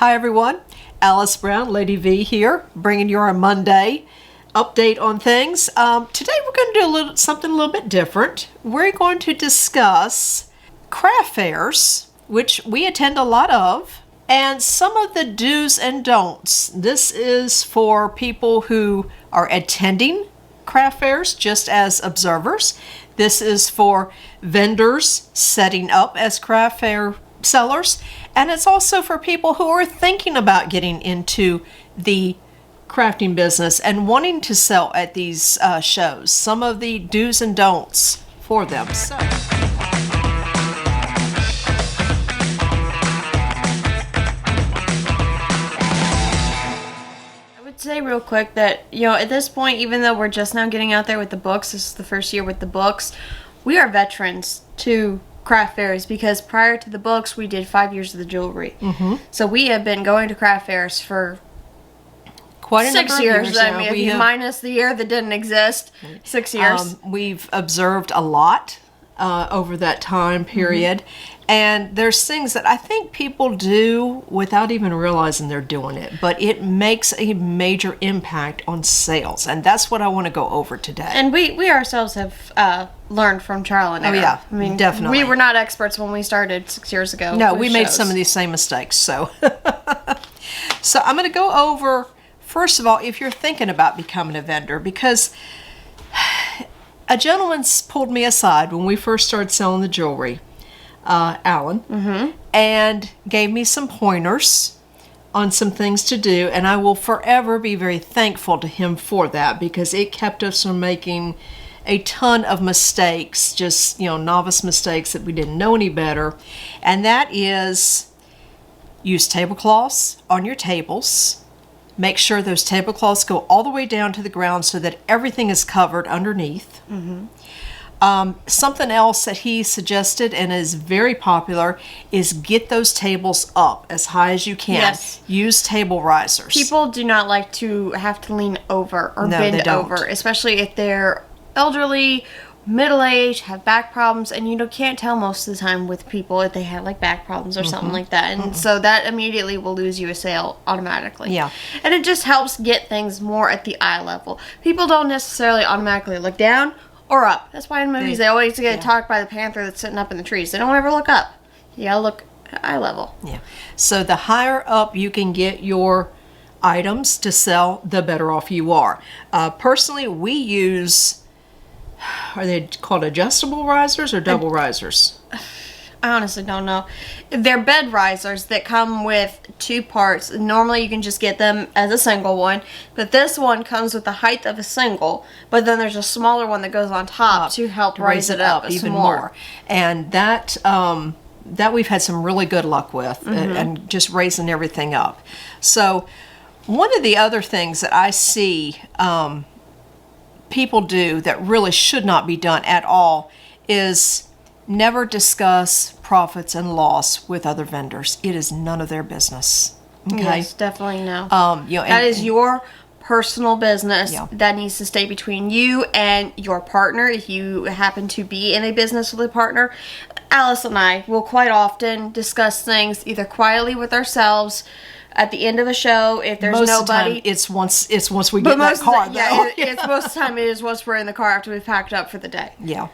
Hi everyone, Alice Brown, Lady V here, bringing you our Monday update on things. Today we're going to do something a little bit different. We're going to discuss craft fairs, which we attend a lot of, and some of the do's and don'ts. This is for people who are attending craft fairs just as observers. This is for vendors setting up as craft fair sellers, and it's also for people who are thinking about getting into the crafting business and wanting to sell at these shows. Some of the do's and don'ts for them. So, I would say real quick that, at this point, even though we're just now getting out there with the books, this is the first year with the books, we are veterans to craft fairs because prior to the books, we did 5 years of the jewelry. Mm-hmm. So we have been going to craft fairs for quite a 6 years. I mean, if you minus the year that didn't exist, 6 years. We've observed a lot over that time period. Mm-hmm. And there's things that I think people do without even realizing they're doing it, but it makes a major impact on sales, and that's what I want to go over today. And we ourselves have learned from trial and error. Oh yeah, I mean, definitely. We were not experts when we started 6 years ago. No, we made some of these same mistakes. So I'm going to go over, first of all, if you're thinking about becoming a vendor, because a gentleman pulled me aside when we first started selling the jewelry, Alan, mm-hmm. and gave me some pointers on some things to do, and I will forever be very thankful to him for that, because it kept us from making a ton of mistakes, just novice mistakes that we didn't know any better. And that is, use tablecloths on your tables. Make sure those tablecloths go all the way down to the ground so that everything is covered underneath. Mm-hmm. Something else that he suggested and is very popular is get those tables up as high as you can. Yes. Use table risers. People do not like to have to lean over or bend over, especially if they're elderly, middle-aged, have back problems, and you can't tell most of the time with people if they have back problems or mm-hmm. something like that. And mm-hmm. so that immediately will lose you a sale automatically. Yeah. And it just helps get things more at the eye level. People don't necessarily automatically look down or up. That's why in movies they always get attacked by the panther that's sitting up in the trees. They don't ever look up. You gotta look at eye level. Yeah. So the higher up you can get your items to sell, the better off you are. Personally, we use, are they called adjustable risers or double risers? I honestly don't know. They're bed risers that come with two parts. Normally you can just get them as a single one, but this one comes with the height of a single, but then there's a smaller one that goes on top to help raise it up even more. And that we've had some really good luck with, mm-hmm. and just raising everything up. So one of the other things that I see people do that really should not be done at all is never discuss profits and loss with other vendors. It is none of their business. Okay? Yes, definitely no. That is your personal business. Yeah. That needs to stay between you and your partner. If you happen to be in a business with a partner, Alice and I will quite often discuss things either quietly with ourselves at the end of a show. If there's most nobody, of the time it's once we get in that car. It's most of the time it is once we're in the car after we've packed up for the day. Yeah.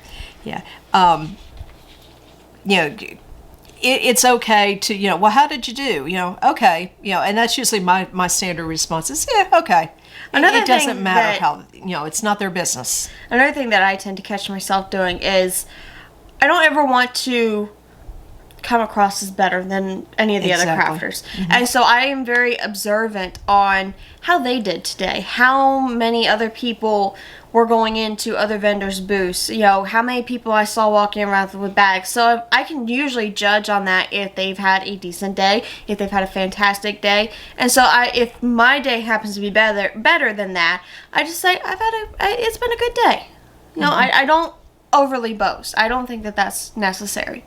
It's okay to, well, how did you do? Okay. And that's usually my standard response is, yeah, okay. It doesn't matter how, it's not their business. Another thing that I tend to catch myself doing is I don't ever want to come across as better than any of the other crafters. Mm-hmm. And so I am very observant on how they did today. How many other people were going into other vendors' booths. How many people I saw walking around with bags. So I can usually judge on that if they've had a decent day, if they've had a fantastic day. And so if my day happens to be better than that, I just say, it's been a good day. Mm-hmm. I don't overly boast. I don't think that that's necessary.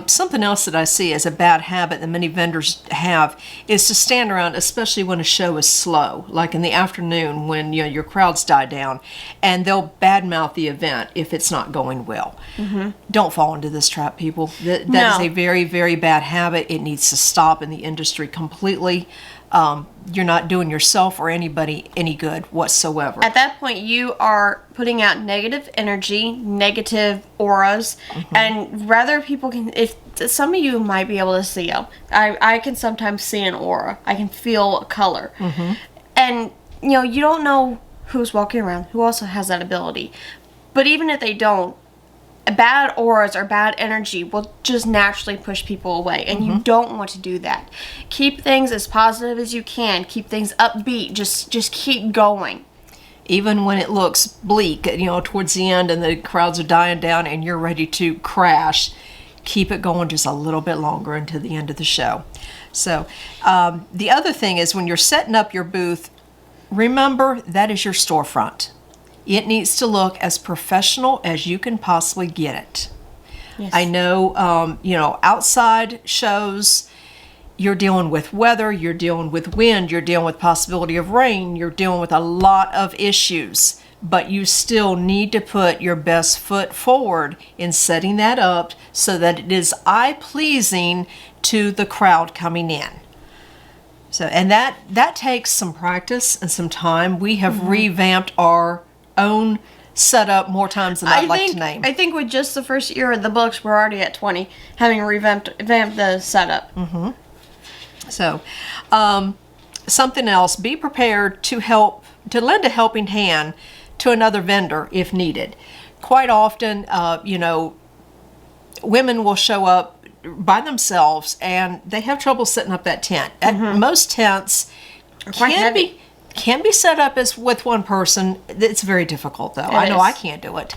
Something else that I see as a bad habit that many vendors have is to stand around, especially when a show is slow, like in the afternoon when your crowds die down, and they'll badmouth the event if it's not going well. Don't fall into this trap, people. That is a very, very bad habit. It needs to stop in the industry completely. You're not doing yourself or anybody any good whatsoever. At that point, you are putting out negative energy, negative auras, and rather people can, if some of you might be able to see them. I can sometimes see an aura. I can feel a color. And, you don't know who's walking around, who also has that ability. But even if they don't, bad auras or bad energy will just naturally push people away, and you don't want to do that. Keep things as positive as you can. Keep things upbeat. Just keep going. Even when it looks bleak, towards the end and the crowds are dying down and you're ready to crash, keep it going just a little bit longer until the end of the show. So the other thing is when you're setting up your booth, remember that is your storefront. It needs to look as professional as you can possibly get it. Yes. I know, outside shows, you're dealing with weather, you're dealing with wind, you're dealing with possibility of rain, you're dealing with a lot of issues, but you still need to put your best foot forward in setting that up so that it is eye-pleasing to the crowd coming in. So, and that takes some practice and some time. We have revamped our own setup more times than I'd like to name. I think with just the first year of the books, we're already at 20, having revamped the setup. So, something else, be prepared to lend a helping hand to another vendor if needed. Quite often, women will show up by themselves and they have trouble setting up that tent. Most tents can be set up as with one person. It's very difficult, though. I know I can't do it.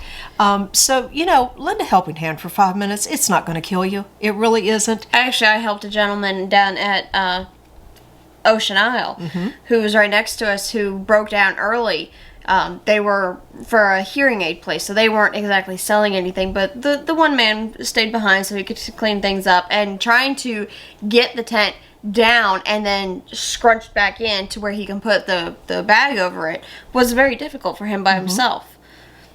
So, lend a helping hand for 5 minutes. It's not going to kill you. It really isn't. Actually, I helped a gentleman down at Ocean Isle who was right next to us who broke down early. They were for a hearing aid place, so they weren't exactly selling anything, but the one man stayed behind so he could clean things up, and trying to get the tent down and then scrunched back in to where he can put the bag over it was very difficult for him by himself.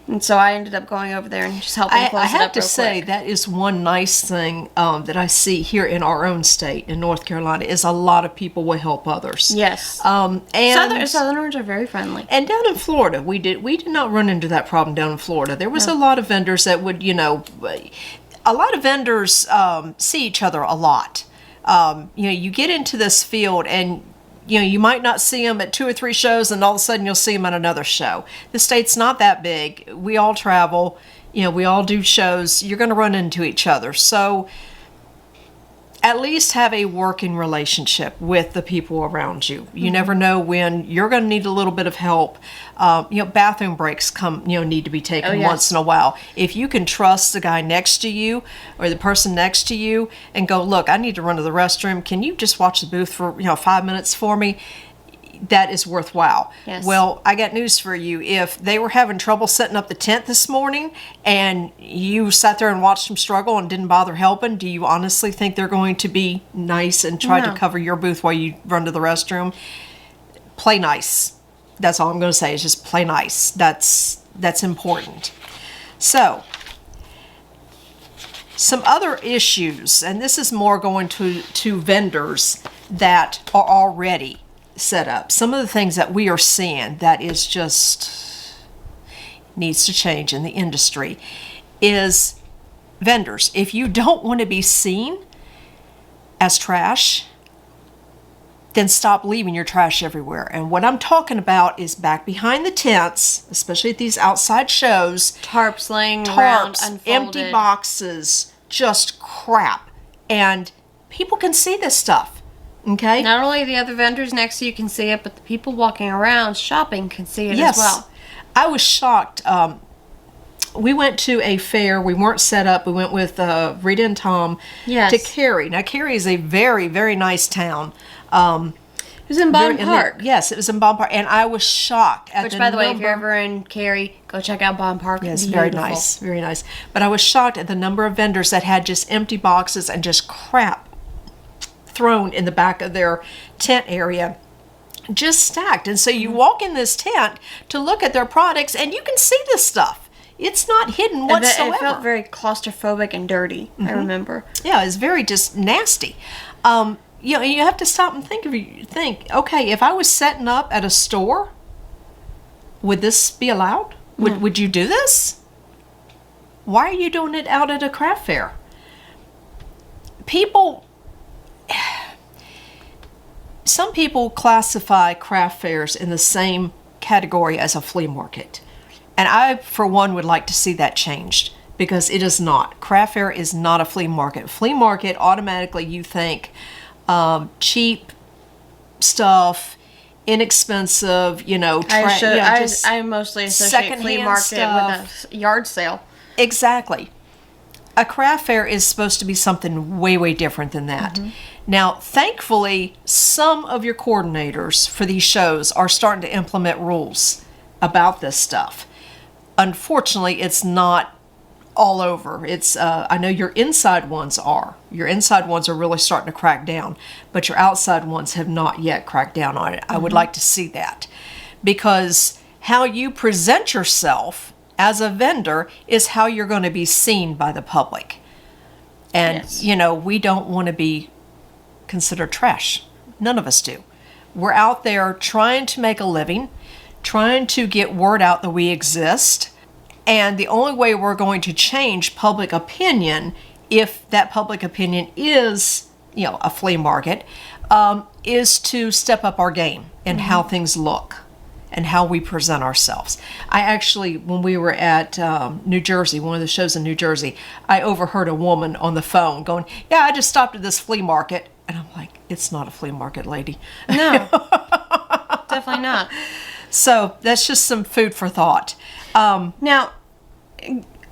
And so I ended up going over there and just helping close it up. I have to real say, quick. that is one nice thing that I see here in our own state, in North Carolina, is a lot of people will help others. Yes. And Southerners are very friendly. And down in Florida, we did not run into that problem down in Florida. There was a lot of vendors that would, a lot of vendors see each other a lot. You get into this field and you might not see them at 2 or 3 shows, and all of a sudden you'll see them at another show. The state's not that big. We all travel. We all do shows. You're going to run into each other. So at least have a working relationship with the people around you. You never know when you're going to need a little bit of help. Bathroom breaks need to be taken once in a while. If you can trust the guy next to you or the person next to you and go, look, I need to run to the restroom. Can you just watch the booth for 5 minutes for me? That is worthwhile. Yes. Well, I got news for you. If they were having trouble setting up the tent this morning and you sat there and watched them struggle and didn't bother helping, do you honestly think they're going to be nice and try to cover your booth while you run to the restroom? Play nice. That's all I'm going to say is just play nice. That's important. So, some other issues, and this is more going to vendors that are already set up. Some of the things that we are seeing that is just needs to change in the industry is vendors. If you don't want to be seen as trash, then stop leaving your trash everywhere. And what I'm talking about is back behind the tents, especially at these outside shows. Tarps laying around, unfolded. Empty boxes, just crap. And people can see this stuff. Okay. Not only the other vendors next to you can see it, but the people walking around shopping can see it as well. I was shocked. We went to a fair. We weren't set up. We went with Rita and Tom to Cary. Now, Cary is a very, very nice town. It was in Bond Park. Yes, it was in Bond Park, and I was shocked at Which, by the way, if you're ever in Cary, go check out Bond Park. Yes, Beautiful. very nice, very nice. But I was shocked at the number of vendors that had just empty boxes and just crap thrown in the back of their tent area, just stacked. And so you walk in this tent to look at their products, and you can see this stuff. It's not hidden whatsoever. It felt very claustrophobic and dirty. I remember. Yeah, it's very just nasty. You have to stop and think. Okay, if I was setting up at a store, would this be allowed? Would you do this? Why are you doing it out at a craft fair? Some people classify craft fairs in the same category as a flea market. And I, for one, would like to see that changed, because it is not. Craft fair is not a flea market. Flea market, automatically you think cheap stuff, inexpensive, I mostly associate flea market stuff with a yard sale. Exactly. A craft fair is supposed to be something way, way different than that. Now, thankfully, some of your coordinators for these shows are starting to implement rules about this stuff. Unfortunately, it's not all over. I know your inside ones are. Your inside ones are really starting to crack down, but your outside ones have not yet cracked down on it. I would like to see that, because how you present yourself as a vendor is how you're going to be seen by the public. And, Yes. We don't want to be considered trash. None of us do. We're out there trying to make a living, trying to get word out that we exist. And the only way we're going to change public opinion, if that public opinion is, a flea market, is to step up our game and how things look and how we present ourselves. I actually, when we were at New Jersey, one of the shows in New Jersey, I overheard a woman on the phone going, "Yeah, I just stopped at this flea market." And I'm like, "It's not a flea market, lady." No, definitely not. So that's just some food for thought. Now,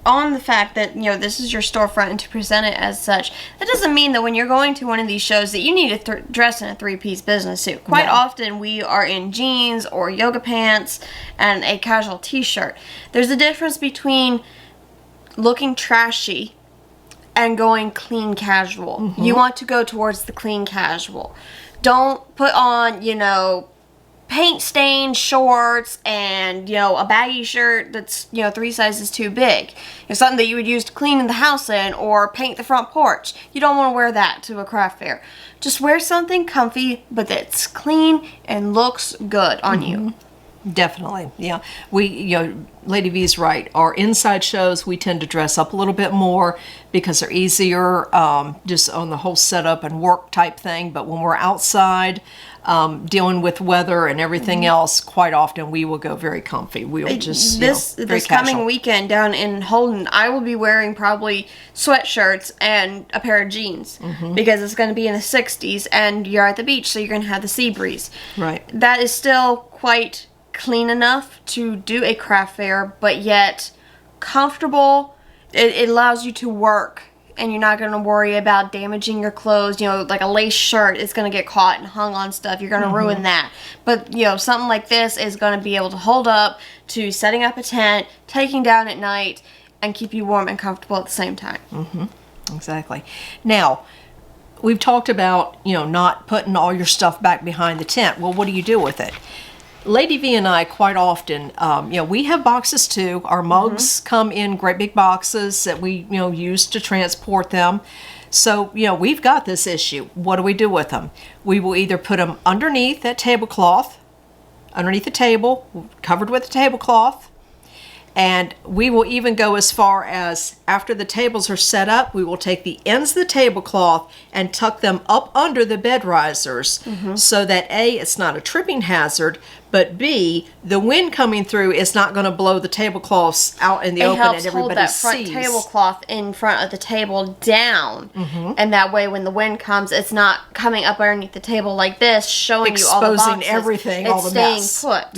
on the fact that, this is your storefront and to present it as such, that doesn't mean that when you're going to one of these shows that you need to dress in a three-piece business suit. Quite often we are in jeans or yoga pants and a casual t-shirt. There's a difference between looking trashy and going clean casual. You want to go towards the clean casual. Don't put on, paint stained shorts and a baggy shirt that's 3 sizes too big. It's something that you would use to clean the house in or paint the front porch. You don't want to wear that to a craft fair. Just wear something comfy but that's clean and looks good on you. Definitely, yeah. Lady V's right. Our inside shows, we tend to dress up a little bit more because they're easier, just on the whole setup and work type thing. But when we're outside, dealing with weather and everything else, quite often we will go very comfy. We'll just this coming weekend down in Holden, I will be wearing probably sweatshirts and a pair of jeans because it's going to be in the 60s and you're at the beach, so you're going to have the sea breeze. Right. That is still quite clean enough to do a craft fair, but yet comfortable. It allows you to work, and you're not going to worry about damaging your clothes. Like a lace shirt is going to get caught and hung on stuff. You're going to ruin that. But, something like this is going to be able to hold up to setting up a tent, taking down at night, and keep you warm and comfortable at the same time. Exactly. Now, we've talked about, not putting all your stuff back behind the tent. Well, what do you do with it? Lady V and I quite often, we have boxes too. Our mugs come in great big boxes that we, use to transport them. So, we've got this issue. What do we do with them? We will either put them underneath that tablecloth, underneath the table, covered with a tablecloth. And we will even go as far as, after the tables are set up, we will take the ends of the tablecloth and tuck them up under the bed risers so that A, it's not a tripping hazard, but B, the wind coming through is not going to blow the tablecloths out in the open and everybody sees. It helps hold that front tablecloth in front of the table down. And that way when the wind comes, it's not coming up underneath the table like this, showing you all the boxes. Exposing everything, all the mess. It's staying put.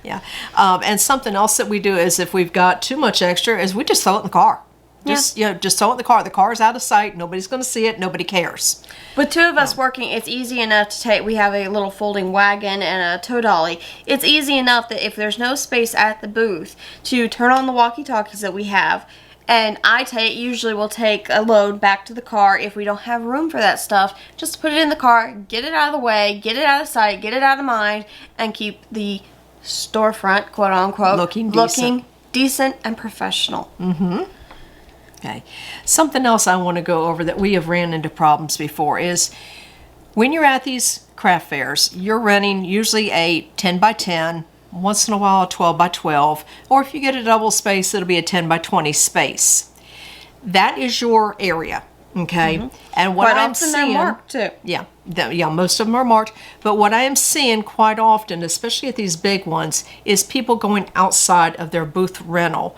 Yeah. And something else that we do is, if we've got too much extra, is we just throw it in the car. Just throw it in the car. The car's out of sight. Nobody's going to see it. Nobody cares. With two of us working, it's easy enough to take. We have a little folding wagon and a tow dolly. It's easy enough that if there's no space at the booth to turn on the walkie-talkies that we have, and usually will take a load back to the car if we don't have room for that stuff. Just put it in the car, get it out of the way, get it out of sight, get it out of mind, and keep the storefront, quote unquote, looking decent and professional. Okay. Something else I want to go over that we have ran into problems before is when you're at these craft fairs, you're renting usually a 10 by 10, once in a while a 12 by 12, or if you get a double space, it'll be a 10 by 20 space. That is your area, okay? And what Quite I'm often seeing, they're marked too. yeah, most of them are marked. But what I am seeing quite often, especially at these big ones, is people going outside of their booth rental,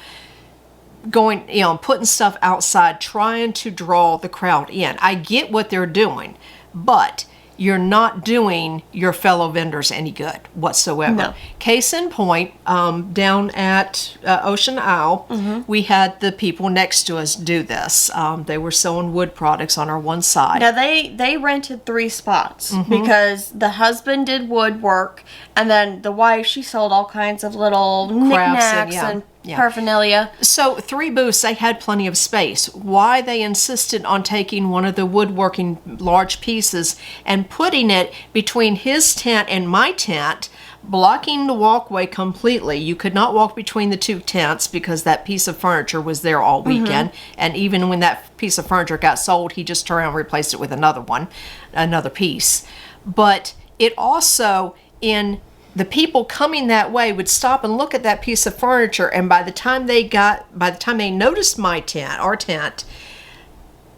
putting stuff outside, trying to draw the crowd in. I get what they're doing, but you're not doing your fellow vendors any good whatsoever. No. Case in point, down at Ocean Isle, we had the people next to us do this. They were selling wood products on our one side. Now they rented 3 spots because the husband did woodwork, and then the wife, she sold all kinds of little knickknacks and paraphernalia. So 3 booths, they had plenty of space. Why they insisted on taking one of the woodworking large pieces and putting it between his tent and my tent, blocking the walkway completely. You could not walk between the 2 tents because that piece of furniture was there all weekend. And even when that piece of furniture got sold, he just turned around and replaced it with another piece. But it also, the people coming that way would stop and look at that piece of furniture, and by the time they noticed our tent,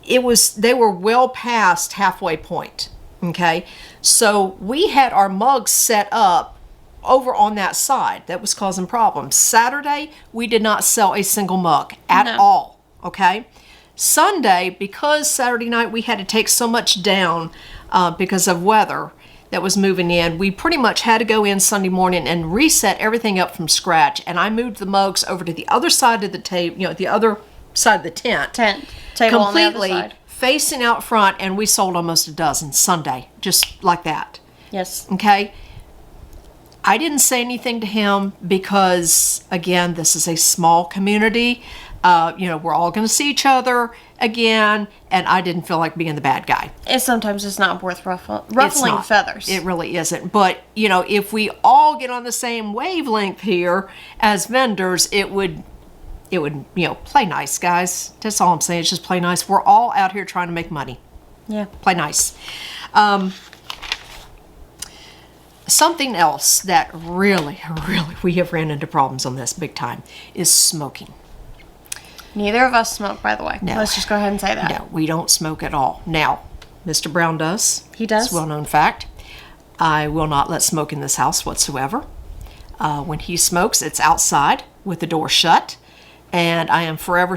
they were well past halfway point. Okay, so we had our mugs set up over on that side. That was causing problems. Saturday, we did not sell a single mug at all. Okay, Sunday, because Saturday night we had to take so much down because of weather that was moving in, we pretty much had to go in Sunday morning and reset everything up from scratch. And I moved the mugs over to the other side of the table, the other side of the tent Table on the other completely side. facing out front, and we sold almost a dozen Sunday, just like that. Yes. Okay. I didn't say anything to him because, again, this is a small community. We're all going to see each other again, and I didn't feel like being the bad guy. Sometimes it's not worth ruffling feathers. It really isn't. But, if we all get on the same wavelength here as vendors, it would, play nice, guys. That's all I'm saying. It's just play nice. We're all out here trying to make money. Yeah. Play nice. Something else that really, really, we have ran into problems on this big time is smoking. Neither of us smoke, by the way. No. Let's just go ahead and say that. No, we don't smoke at all. Now, Mr. Brown does. He does. It's a well-known fact. I will not let smoke in this house whatsoever. When he smokes, it's outside with the door shut, and I am forever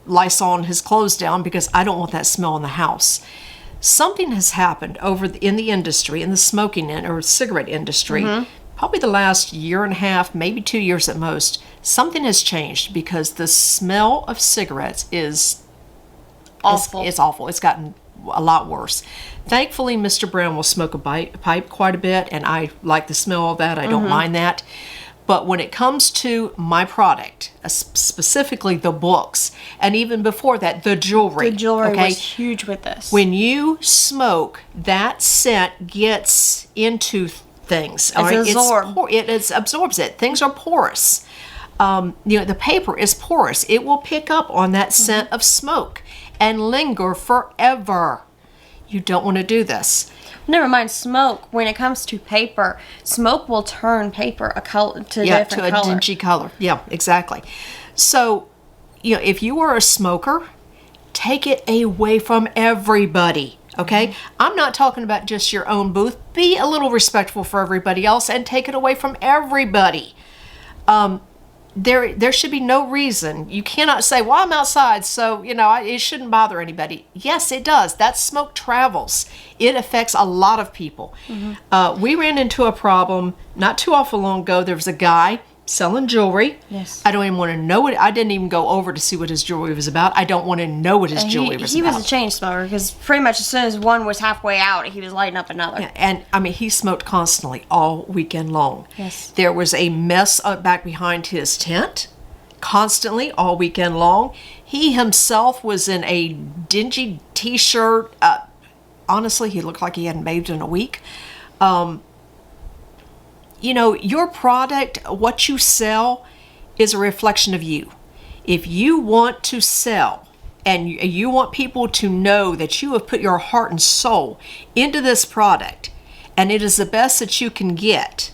Lysoling his clothes down because I don't want that smell in the house. Something has happened in the industry, in the smoking or cigarette industry, probably the last year and a half, maybe 2 years at most. Something has changed because the smell of cigarettes is awful. It's awful. It's gotten a lot worse. Thankfully, Mr. Brown will smoke a pipe quite a bit, and I like the smell of that. I don't mind that. But when it comes to my product, specifically the books, and even before that, the jewelry. The jewelry was huge with this. When you smoke, that scent gets into things. It absorbs it. Things are porous. The paper is porous. It will pick up on that scent of smoke and linger forever. You don't want to do this. Never mind smoke. When it comes to paper, smoke will turn paper a different color. To a dingy color. Yeah, exactly. So, if you are a smoker, take it away from everybody. Okay? I'm not talking about just your own booth. Be a little respectful for everybody else and take it away from everybody. There should be no reason. You cannot say, well, I'm outside, so, it shouldn't bother anybody. Yes, it does. That smoke travels. It affects a lot of people. We ran into a problem not too awful long ago. There was a guy selling jewelry. Yes. I don't even want to know it. I didn't even go over to see what his jewelry was about. I don't want to know what his jewelry was he about. was a chain smoker because pretty much as soon as one was halfway out, he was lighting up another. Yeah, and I mean, he smoked constantly all weekend long. Yes. There was a mess up back behind his tent, constantly all weekend long. He himself was in a dingy t-shirt. Honestly, he looked like he hadn't bathed in a week. You know, your product, what you sell, is a reflection of you. If you want to sell and you want people to know that you have put your heart and soul into this product and it is the best that you can get,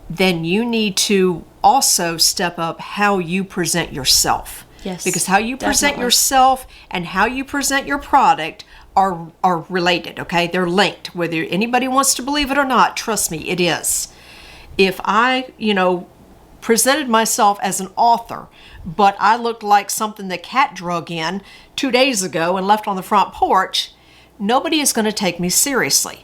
then you need to also step up how you present yourself. Yes, because how you present definitely. yourself and how you present your product are related, okay? They're linked. Whether anybody wants to believe it or not, trust me, it is. If I, presented myself as an author, but I looked like something the cat drug in 2 days ago and left on the front porch, nobody is going to take me seriously.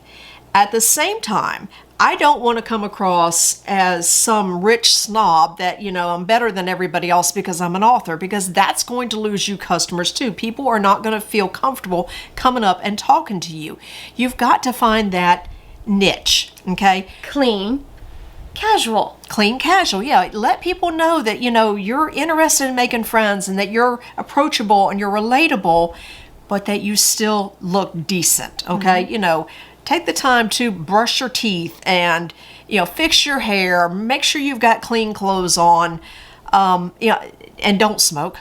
At the same time, I don't want to come across as some rich snob that, I'm better than everybody else because I'm an author, because that's going to lose you customers too. People are not going to feel comfortable coming up and talking to you. You've got to find that niche, okay? Clean, casual. Clean casual, yeah. Let people know that, you're interested in making friends and that you're approachable and you're relatable, but that you still look decent, okay? Take the time to brush your teeth and, fix your hair, make sure you've got clean clothes on, and don't smoke.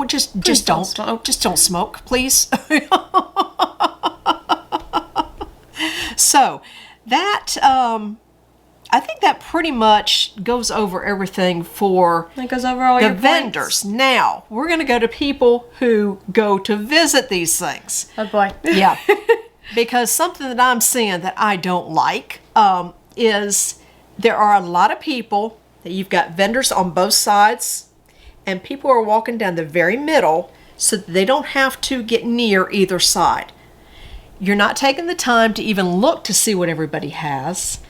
Just don't smoke. Just don't smoke, please. So that, I think that pretty much goes over everything for That goes over all the your vendors. points. Now, we're going to go to people who go to visit these things. Oh boy. Yeah. Because something that I'm seeing that I don't like is there are a lot of people that you've got vendors on both sides, and people are walking down the very middle so that they don't have to get near either side. You're not taking the time to even look to see what everybody has.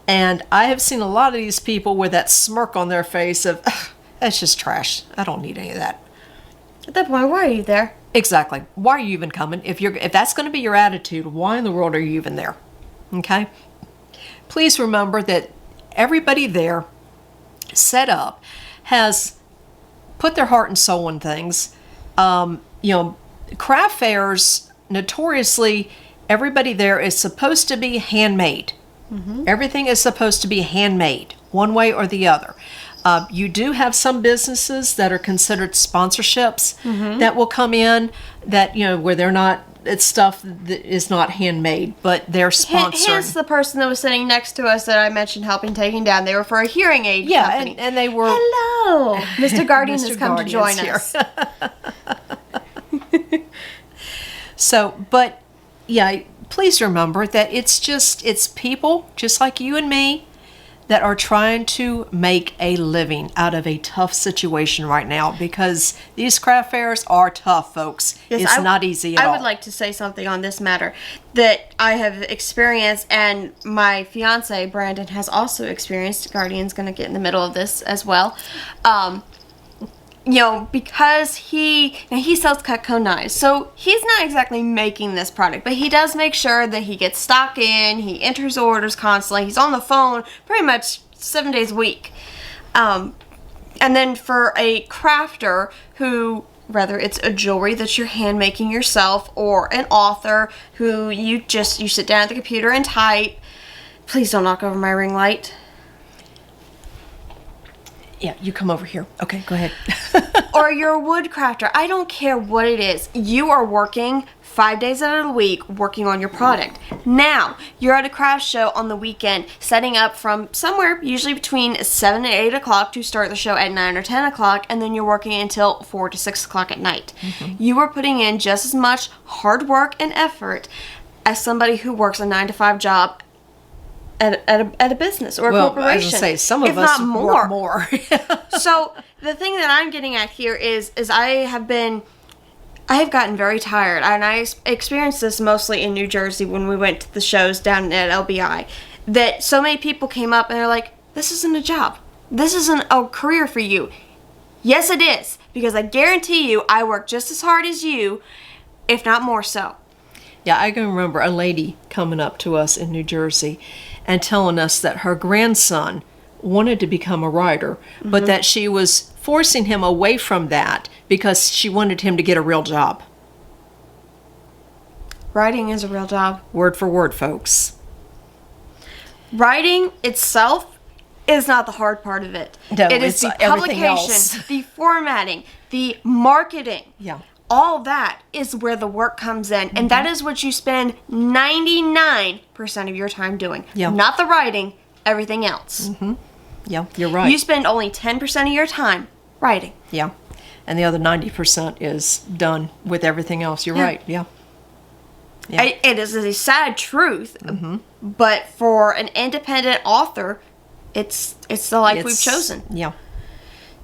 And I have seen a lot of these people with that smirk on their face of, that's just trash. I don't need any of that. At that point, why are you there? Exactly. Why are you even coming? If that's going to be your attitude, why in the world are you even there? Okay? Please remember that everybody there set up has put their heart and soul in things. Craft fairs, notoriously, everybody there is supposed to be handmade. Mm-hmm. Everything is supposed to be handmade, one way or the other. You do have some businesses that are considered sponsorships that will come in that, where they're not, it's stuff that is not handmade, but they're sponsored. Hence the person that was sitting next to us that I mentioned helping taking down. They were for a hearing aid company. and they were... Hello! Mr. Guardian Mr. has come to Guardian's join here. us. So, but, yeah, please remember that it's people just like you and me that are trying to make a living out of a tough situation right now, because these craft fairs are tough, folks. Yes, it's not easy at all. I would like to say something on this matter that I have experienced, and my fiance Brandon has also experienced. Guardian's going to get in the middle of this as well. Because he sells Cutco knives, so he's not exactly making this product, but he does make sure that he gets stock in, he enters orders constantly, he's on the phone pretty much 7 days a week. And then for a crafter who, whether it's a jewelry that you're hand making yourself or an author who you sit down at the computer and type, please don't knock over my ring light. Yeah, you come over here. Okay, go ahead. Or you're a wood crafter. I don't care what it is. You are working 5 days out of the week working on your product. Now, you're at a craft show on the weekend, setting up from somewhere usually between 7 and 8 o'clock to start the show at 9 or 10 o'clock, and then you're working until 4 to 6 o'clock at night. Mm-hmm. You are putting in just as much hard work and effort as somebody who works a 9 to 5 job at a business or a corporation. I was gonna say, some of us work more. So the thing that I'm getting at here is I have gotten very tired, and I experienced this mostly in New Jersey when we went to the shows down at LBI, that so many people came up and they're like, this isn't a job. this isn't a career for you. Yes, it is, because I guarantee you I work just as hard as you, if not more so. Yeah, I can remember a lady coming up to us in New Jersey and telling us that her grandson wanted to become a writer, but that she was forcing him away from that because she wanted him to get a real job. Writing is a real job. Word for word, folks. Writing itself is not the hard part of it. No, it is it's the everything publication, else. the formatting, the marketing. Yeah. All that is where the work comes in. And that is what you spend 99% of your time doing. Yeah. Not the writing, everything else. Yeah, you're right. You spend only 10% of your time writing. Yeah. And the other 90% is done with everything else. You're right. Yeah. Yeah. It is a sad truth, but for an independent author, it's the life we've chosen. Yeah.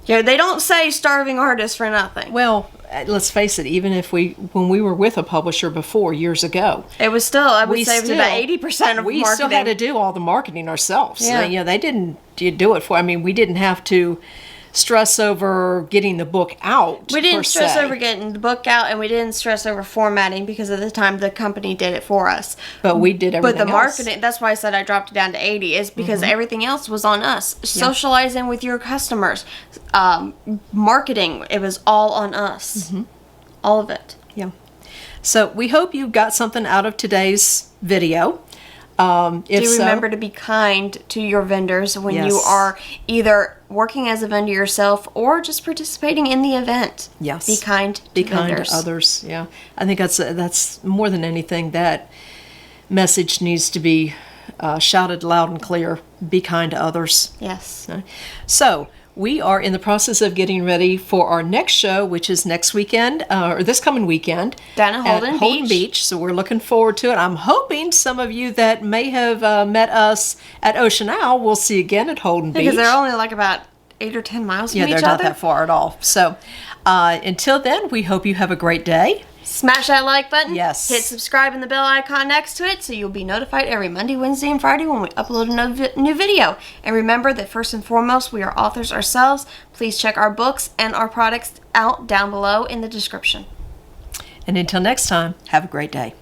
They don't say starving artist for nothing. Well, let's face it, even if when we were with a publisher before years ago, It was still, I would say, it was about 80% of we marketing. still had to do all the marketing ourselves. Yeah. They didn't do it for. I mean, we didn't have to stress over getting the book out. We didn't per stress se. over getting the book out, and we didn't stress over formatting because at the time the company did it for us. But we did everything But the else. marketing, that's why I said I dropped it down to 80, is because everything else was on us. Socializing with your customers, marketing, it was all on us. All of it. Yeah. So we hope you got something out of today's video. If Do so, remember to be kind to your vendors when you Yes. are either working as a vendor yourself or just participating in the event. Yes. Be kind to be kind vendors. to others. Yeah, I think that's more than anything, that message needs to be shouted loud and clear. Be kind to others. Yes. So we are in the process of getting ready for our next show, which is next weekend, or this coming weekend. Down at Holden Beach. So we're looking forward to it. I'm hoping some of you that may have met us at Ocean Owl will see again at Holden Beach. Because they're only like about 8 or 10 miles from yeah, each they're other. not that far at all. So until then, we hope you have a great day. Smash that like button. Yes. Hit subscribe and the bell icon next to it so you'll be notified every Monday, Wednesday, and Friday when we upload a new video. And remember that first and foremost, we are authors ourselves. Please check our books and our products out down below in the description. And until next time, have a great day.